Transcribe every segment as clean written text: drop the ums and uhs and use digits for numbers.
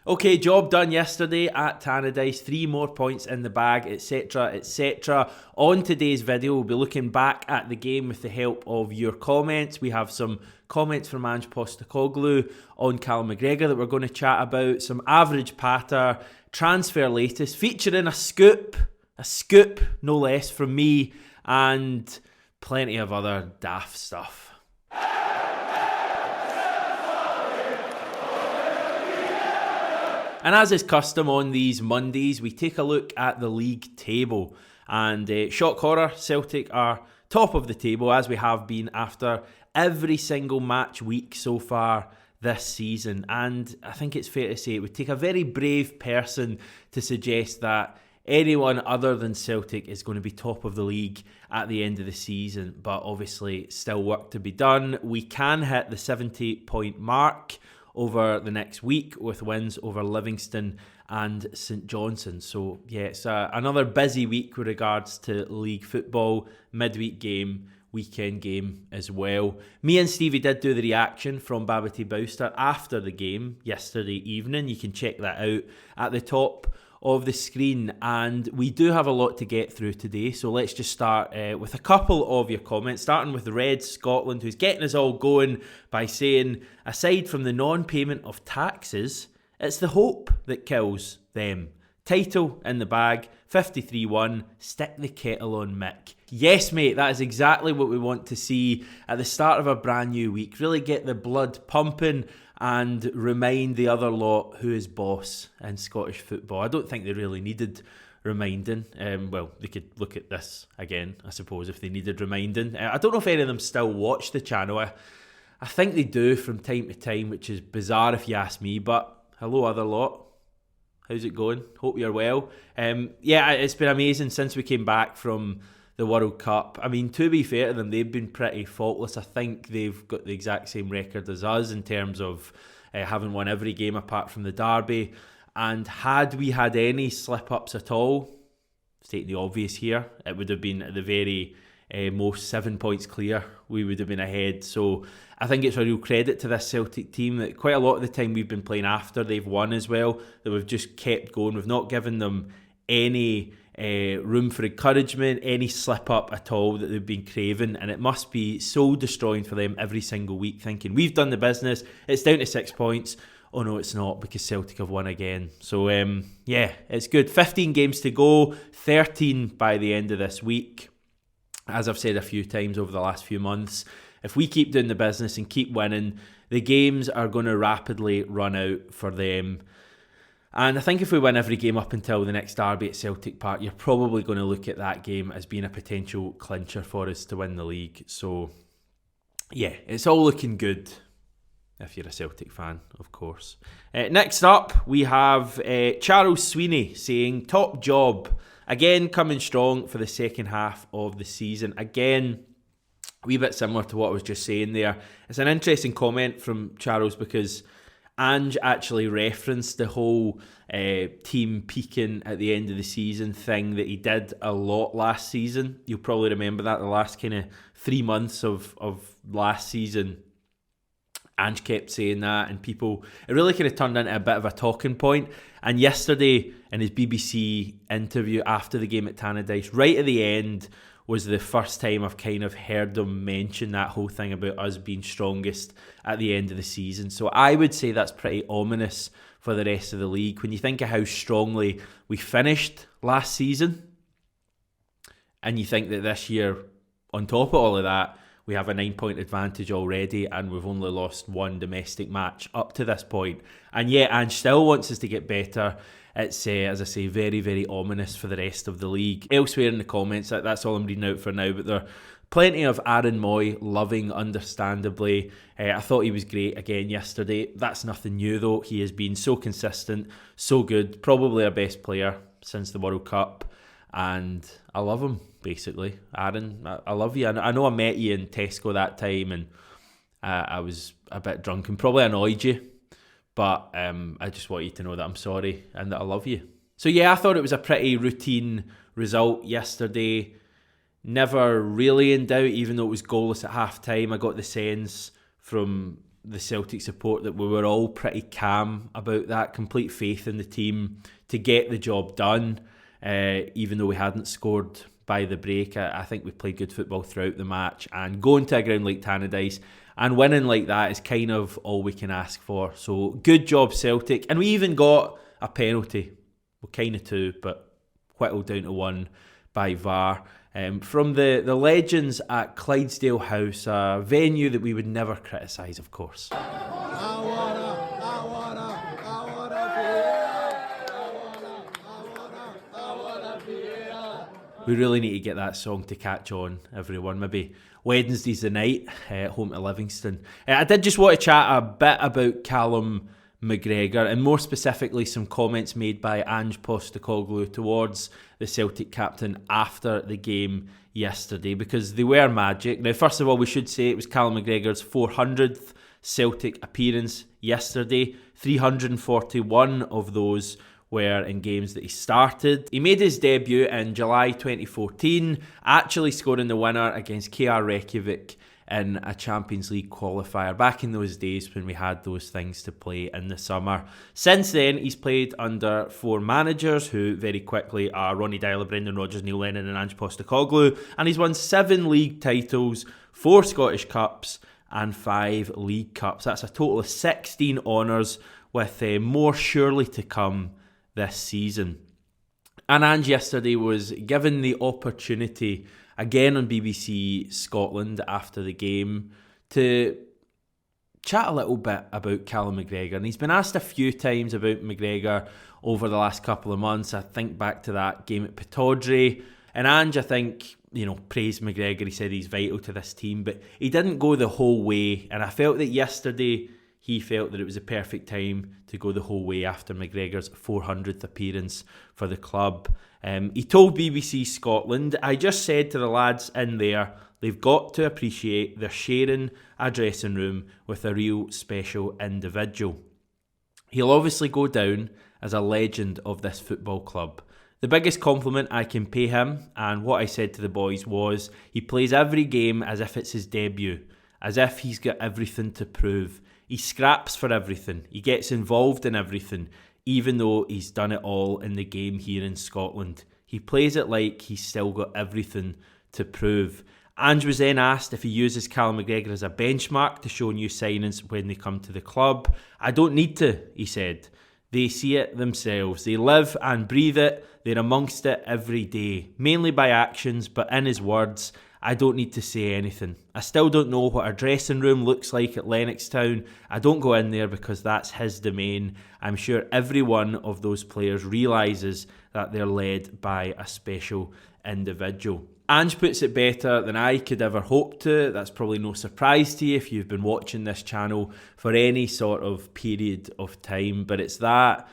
Okay, job done yesterday at Tannadice. 3 more points in the bag, etc, etc. On today's video, we'll be looking back at the game with the help of your comments. We have some comments from Ange Postecoglou on Callum McGregor that we're going to chat about. Some average patter, transfer latest, featuring a scoop no less from me, and plenty of other daft stuff. And as is custom on these Mondays, we take a look at the league table. And shock horror, Celtic are top of the table, as we have been after every single match week so far this season. And I think it's fair to say it would take a very brave person to suggest that anyone other than Celtic is going to be top of the league at the end of the season. But obviously, still work to be done. We can hit the 70-point mark over the next week with wins over Livingston and St Johnstone. So yeah, it's another busy week with regards to league football, midweek game, weekend game as well. Me and Stevie did do the reaction from Babity Bowster after the game yesterday evening. You can check that out at the top of the screen, and we do have a lot to get through today, so let's just start with a couple of your comments, starting with Red Scotland, who's getting us all going by saying, aside from the non-payment of taxes, it's the hope that kills them. Title in the bag, 53-1, stick the kettle on Mick. Yes, mate, that is exactly what we want to see at the start of a brand new week. Really get the blood pumping and remind the other lot who is boss in Scottish football. I don't think they really needed reminding. Well, they could look at this again, I suppose, if they needed reminding. I don't know if any of them still watch the channel. I think they do from time to time, which is bizarre if you ask me. But hello, other lot. How's it going? Hope you're well. Yeah, it's been amazing since we came back from the World Cup. I mean, to be fair to them, they've been pretty faultless. I think they've got the exact same record as us in terms of having won every game apart from the derby. And had we had any slip-ups at all, stating the obvious here, it would have been at the very most 7 points clear. We would have been ahead. So I think it's a real credit to this Celtic team that quite a lot of the time we've been playing after they've won as well, that we've just kept going. We've not given them any room for encouragement, any slip up at all that they've been craving, and it must be soul destroying for them every single week, thinking we've done the business, it's down to 6 points. Oh no, it's not, because Celtic have won again. So yeah, it's good. 15 games to go, 13 by the end of this week. As I've said a few times over the last few months, if we keep doing the business and keep winning, the games are going to rapidly run out for them. And I think if we win every game up until the next derby at Celtic Park, you're probably going to look at that game as being a potential clincher for us to win the league. So, yeah, it's all looking good, if you're a Celtic fan, of course. Next up, we have Charles Sweeney saying, top job. Again, coming strong for the second half of the season. Again, a wee bit similar to what I was just saying there. It's an interesting comment from Charles because Ange actually referenced the whole team peaking at the end of the season thing that he did a lot last season. You'll probably remember that the last kind of 3 months of last season, Ange kept saying that, and people, it really kind of turned into a bit of a talking point. And yesterday in his BBC interview after the game at Tannadice, right at the end, was the first time I've kind of heard him mention that whole thing about us being strongest at the end of the season. So I would say that's pretty ominous for the rest of the league. When you think of how strongly we finished last season, and you think that this year, on top of all of that, we have a 9-point advantage already, and we've only lost one domestic match up to this point. And yet, Ange still wants us to get better. It's, as I say, very, very ominous for the rest of the league. Elsewhere in the comments, that's all I'm reading out for now, but there are plenty of Aaron Moy loving, understandably. I thought he was great again yesterday. That's nothing new, though. He has been so consistent, so good, probably our best player since the World Cup, and I love him, basically. Aaron, I love you. I know I met you in Tesco that time, and I was a bit drunk and probably annoyed you. But I just want you to know that I'm sorry and that I love you. So yeah, I thought it was a pretty routine result yesterday. Never really in doubt, even though it was goalless at half time. I got the sense from the Celtic support that we were all pretty calm about that. Complete faith in the team to get the job done, even though we hadn't scored by the break. I think we played good football throughout the match, and going to a ground like Tannadice and winning like that is kind of all we can ask for. So good job, Celtic. And we even got a penalty. Well, kind of two, but whittled down to one by VAR. From the legends at Clydesdale House, a venue that we would never criticise, of course. We really need to get that song to catch on, everyone. Maybe Wednesday's the night, home to Livingston. I did just want to chat a bit about Callum McGregor, and more specifically some comments made by Ange Postecoglou towards the Celtic captain after the game yesterday, because they were magic. Now, first of all, we should say it was Callum McGregor's 400th Celtic appearance yesterday. 341 of those were in games that he started. He made his debut in July 2014, actually scoring the winner against KR Reykjavik in a Champions League qualifier, back in those days when we had those things to play in the summer. Since then, he's played under four managers, who very quickly are Ronny Deila, Brendan Rodgers, Neil Lennon and Ange Postecoglou, and he's won 7 league titles, 4 Scottish Cups and 5 League Cups. That's a total of 16 honours, with more surely to come this season. And Ange yesterday was given the opportunity again on BBC Scotland after the game to chat a little bit about Callum McGregor. And he's been asked a few times about McGregor over the last couple of months. I think back to that game at Pittodrie. And Ange, I think, praised McGregor. He said he's vital to this team, but he didn't go the whole way. And I felt that yesterday he felt that it was a perfect time to go the whole way after McGregor's 400th appearance for the club. He told BBC Scotland, "I just said to the lads in there, they've got to appreciate they're sharing a dressing room with a real special individual. He'll obviously go down as a legend of this football club. The biggest compliment I can pay him, and what I said to the boys, was he plays every game as if it's his debut, as if he's got everything to prove. He scraps for everything. He gets involved in everything, even though he's done it all in the game here in Scotland. He plays it like he's still got everything to prove." Ange was then asked if he uses Callum McGregor as a benchmark to show new signings when they come to the club. "I don't need to," he said. "They see it themselves. They live and breathe it. They're amongst it every day, mainly by actions, but in his words, I don't need to say anything. I still don't know what our dressing room looks like at Lennoxtown. I don't go in there because that's his domain. I'm sure every one of those players realises that they're led by a special individual." Ange puts it better than I could ever hope to. That's probably no surprise to you if you've been watching this channel for any sort of period of time, but it's that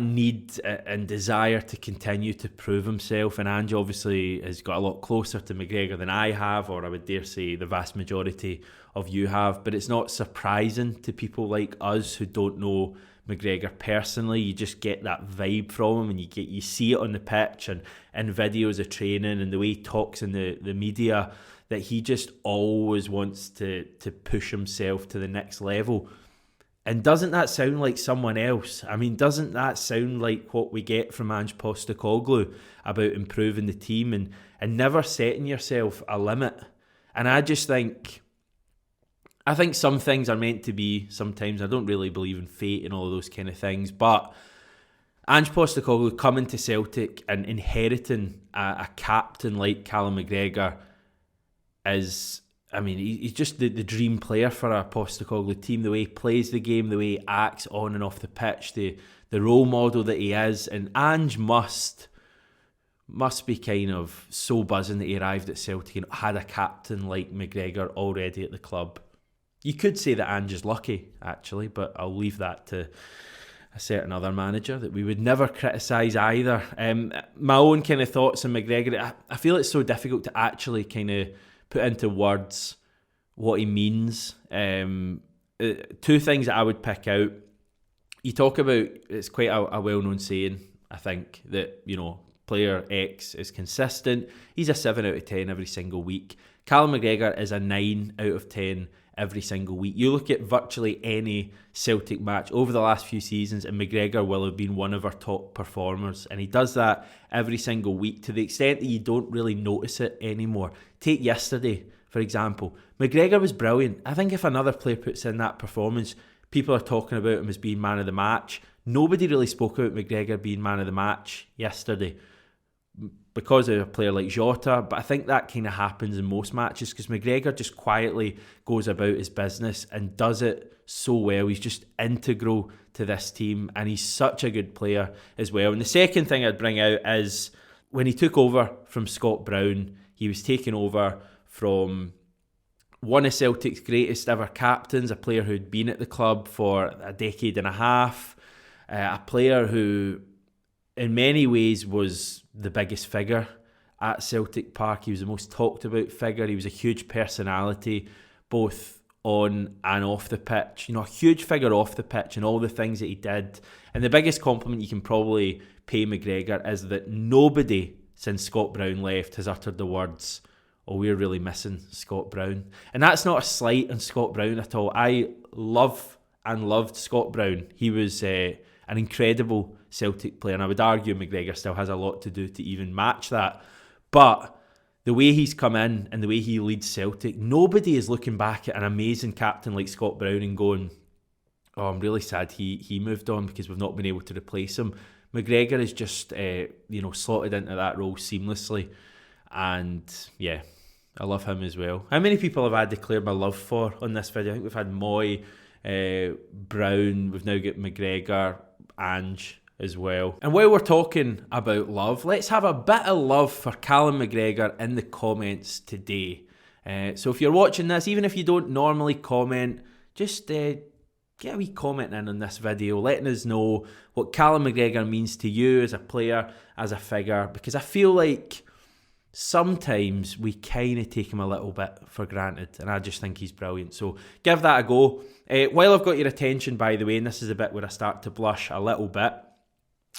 need and desire to continue to prove himself. And Ange obviously has got a lot closer to McGregor than I have, or I would dare say the vast majority of you have. But it's not surprising to people like us who don't know McGregor personally. You just get that vibe from him, and you see it on the pitch and in videos of training and the way he talks in the media, that he just always wants to push himself to the next level. And doesn't that sound like someone else? I mean, doesn't that sound like what we get from Ange Postecoglou about improving the team and never setting yourself a limit? And I think some things are meant to be sometimes. I don't really believe in fate and all of those kind of things. But Ange Postecoglou coming to Celtic and inheriting a captain like Callum McGregor is... I mean, he's just the dream player for a Postecoglou team. The way he plays the game, the way he acts on and off the pitch, the role model that he is. And Ange must be kind of so buzzing that he arrived at Celtic and had a captain like McGregor already at the club. You could say that Ange is lucky, actually, but I'll leave that to a certain other manager that we would never criticise either. My own kind of thoughts on McGregor, I feel it's so difficult to actually kind of put into words what he means. Two things that I would pick out. You talk about, it's quite a well-known saying, I think, that, player X is consistent. He's a 7 out of 10 every single week. Callum McGregor is a 9 out of 10 every single week. You look at virtually any Celtic match over the last few seasons and McGregor will have been one of our top performers, and he does that every single week to the extent that you don't really notice it anymore. Take yesterday, for example. McGregor was brilliant. I think if another player puts in that performance, people are talking about him as being man of the match. Nobody really spoke about McGregor being man of the match yesterday because of a player like Jota, but I think that kind of happens in most matches because McGregor just quietly goes about his business and does it so well. He's just integral to this team and he's such a good player as well. And the second thing I'd bring out is when he took over from Scott Brown, he was taking over from one of Celtic's greatest ever captains, a player who'd been at the club for a decade and a half, a player who in many ways was the biggest figure at Celtic Park. He was the most talked about figure. He was a huge personality, both on and off the pitch. You know, a huge figure off the pitch and all the things that he did. And the biggest compliment you can probably pay McGregor is that nobody since Scott Brown left has uttered the words, "Oh, we're really missing Scott Brown." And that's not a slight on Scott Brown at all. I love and loved Scott Brown. He was an incredible Celtic player, and I would argue McGregor still has a lot to do to even match that. But the way he's come in and the way he leads Celtic, nobody is looking back at an amazing captain like Scott Brown and going, "Oh, I'm really sad he moved on because we've not been able to replace him." McGregor is just slotted into that role seamlessly, and yeah, I love him as well. How many people have I declared my love for on this video? I think we've had Moy, Brown, we've now got McGregor, Ange as well. And while we're talking about love, let's have a bit of love for Callum McGregor in the comments today. So if you're watching this, even if you don't normally comment, just get a wee comment in on this video, letting us know what Callum McGregor means to you as a player, as a figure, because I feel like sometimes we kind of take him a little bit for granted, and I just think he's brilliant. So give that a go. While I've got your attention, by the way, and this is a bit where I start to blush a little bit,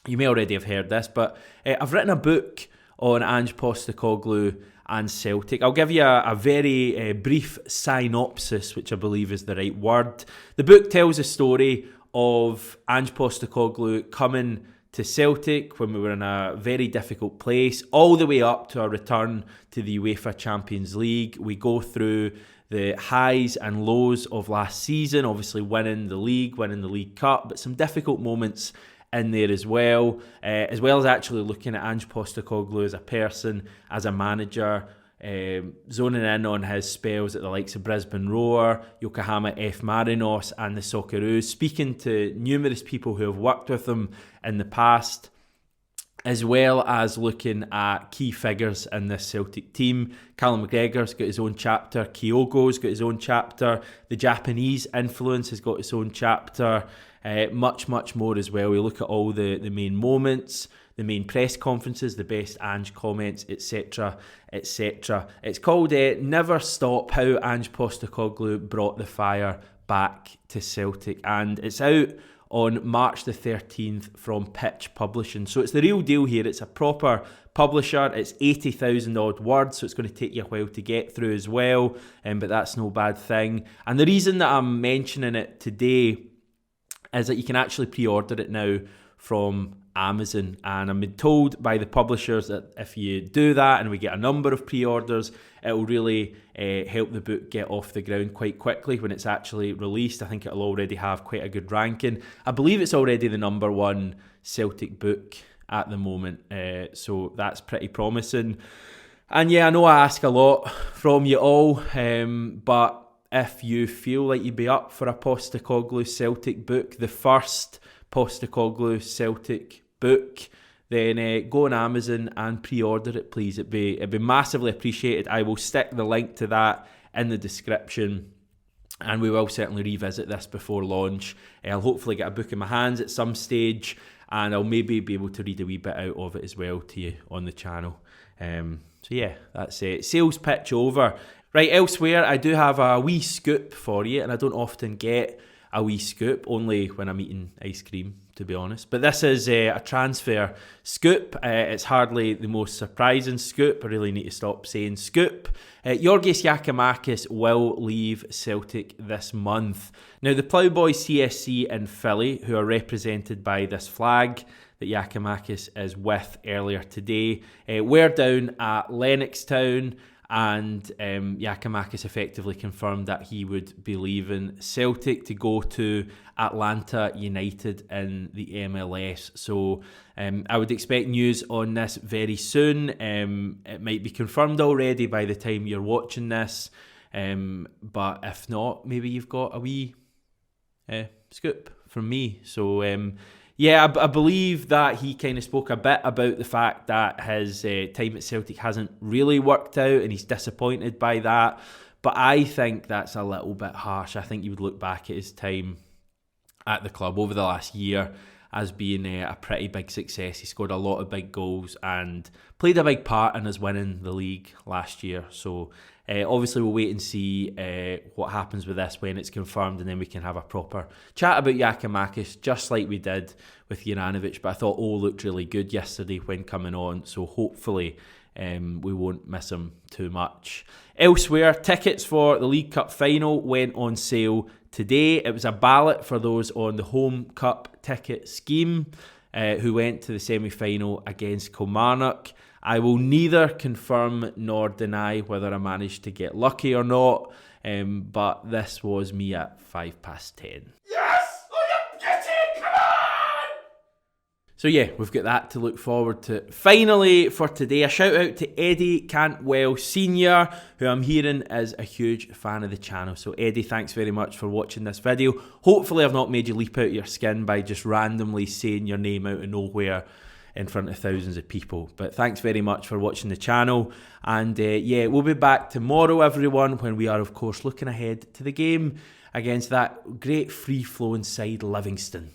you may already have heard this, but I've written a book on Ange Postecoglou and Celtic. I'll give you a very brief synopsis, which I believe is the right word. The book tells a story of Ange Postecoglou coming to Celtic when we were in a very difficult place, all the way up to our return to the UEFA Champions League. We go through the highs and lows of last season, obviously winning the League Cup, but some difficult moments in there as well as actually looking at Ange Postecoglou as a person, as a manager, zoning in on his spells at the likes of Brisbane Roar, Yokohama F Marinos and the Socceroos, speaking to numerous people who have worked with him in the past, as well as looking at key figures in this Celtic team. Callum McGregor's got his own chapter, Kyogo's got his own chapter, the Japanese influence has got its own chapter, much more as well. We look at all the main moments, the main press conferences, the best Ange comments, etc, etc. It's called Never Stop, How Ange Postecoglou Brought the Fire Back to Celtic, and it's out on March the 13th from Pitch Publishing. So it's the real deal here. It's a proper publisher. It's 80,000 odd words, so it's going to take you a while to get through as well, but that's no bad thing. And the reason that I'm mentioning it today is that you can actually pre-order it now from Amazon, and I'm told by the publishers that if you do that and we get a number of pre-orders, it will really help the book get off the ground quite quickly when it's actually released. I think it'll already have quite a good ranking. I believe it's already the number one Celtic book at the moment, so that's pretty promising. And yeah, I know I ask a lot from you all, but if you feel like you'd be up for a Postecoglou Celtic book, the first Postecoglou Celtic book, then go on Amazon and pre-order it, please. It'd be massively appreciated. I will stick the link to that in the description, and we will certainly revisit this before launch. I'll hopefully get a book in my hands at some stage, and I'll maybe be able to read a wee bit out of it as well to you on the channel. So yeah, that's it. Sales pitch over. Right, elsewhere, I do have a wee scoop for you, and I don't often get a wee scoop, only when I'm eating ice cream, to be honest. But this is a transfer scoop. It's hardly the most surprising scoop. I really need to stop saying scoop. Giorgos Giakoumakis will leave Celtic this month. Now, the Ploughboys CSC in Philly, who are represented by this flag that Giakoumakis is with earlier today, we're down at Lennoxtown, and Giakoumakis effectively confirmed that he would be leaving Celtic to go to Atlanta United in the MLS. So I would expect news on this very soon. It might be confirmed already by the time you're watching this, but if not, maybe you've got a wee scoop from me. So yeah, I believe that he kind of spoke a bit about the fact that his time at Celtic hasn't really worked out and he's disappointed by that. But I think that's a little bit harsh. I think you would look back at his time at the club over the last year as being a pretty big success. He scored a lot of big goals and played a big part in us winning the league last year. So obviously we'll wait and see what happens with this when it's confirmed, and then we can have a proper chat about Giakoumakis, just like we did with Juranovic. But I thought looked really good yesterday when coming on, so hopefully we won't miss him too much. Elsewhere, tickets for the League Cup final went on sale today. It was a ballot for those on the Home Cup ticket scheme who went to the semi-final against Kilmarnock. I will neither confirm nor deny whether I managed to get lucky or not, but this was me at 10:05. Yes! Oh, get it! Come on! So yeah, we've got that to look forward to. Finally, for today, a shout out to Eddie Cantwell Sr., who I'm hearing is a huge fan of the channel. So Eddie, thanks very much for watching this video. Hopefully I've not made you leap out of your skin by just randomly saying your name out of nowhere in front of thousands of people. But thanks very much for watching the channel. And yeah, we'll be back tomorrow, everyone, when we are, of course, looking ahead to the game against that great free-flowing side, Livingston.